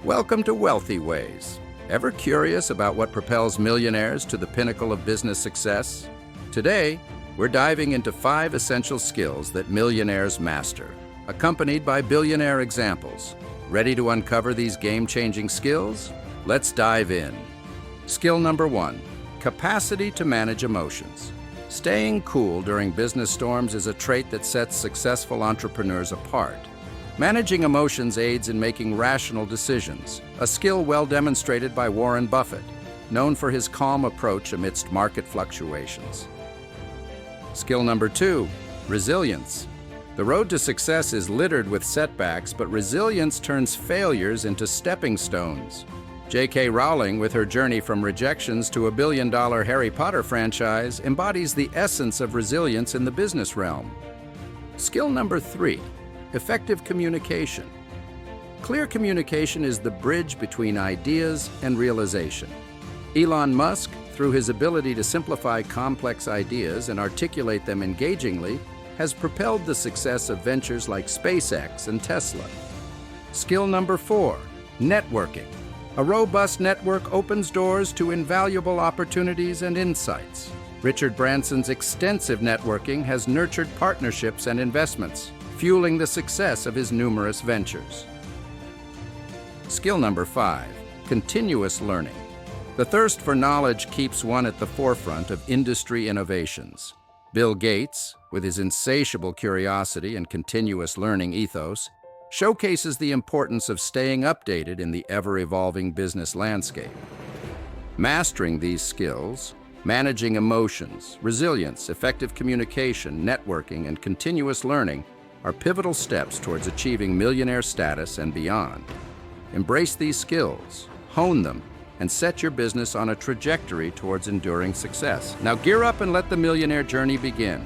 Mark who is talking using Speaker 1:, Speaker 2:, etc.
Speaker 1: Welcome to Wealthy Ways. Ever curious about what propels millionaires to the pinnacle of business success? Today, we're diving into 5 essential skills that millionaires master, accompanied by billionaire examples. Ready to uncover these game-changing skills? Let's dive in. Skill number 1, capacity to manage emotions. Staying cool during business storms is a trait that sets successful entrepreneurs apart. Managing emotions aids in making rational decisions, a skill well demonstrated by Warren Buffett, known for his calm approach amidst market fluctuations. Skill number 2, resilience. The road to success is littered with setbacks, but resilience turns failures into stepping stones. J.K. Rowling, with her journey from rejections to a billion-dollar Harry Potter franchise, embodies the essence of resilience in the business realm. Skill number 3, effective communication. Clear communication is the bridge between ideas and realization. Elon Musk, through his ability to simplify complex ideas and articulate them engagingly, has propelled the success of ventures like SpaceX and Tesla. Skill number 4, networking. A robust network opens doors to invaluable opportunities and insights. Richard Branson's extensive networking has nurtured partnerships and investments, fueling the success of his numerous ventures. Skill number 5, continuous learning. The thirst for knowledge keeps one at the forefront of industry innovations. Bill Gates, with his insatiable curiosity and continuous learning ethos, showcases the importance of staying updated in the ever-evolving business landscape. Mastering these skills, managing emotions, resilience, effective communication, networking, and continuous learning are pivotal steps towards achieving millionaire status and beyond. Embrace these skills, hone them, and set your business on a trajectory towards enduring success. Now gear up and let the millionaire journey begin.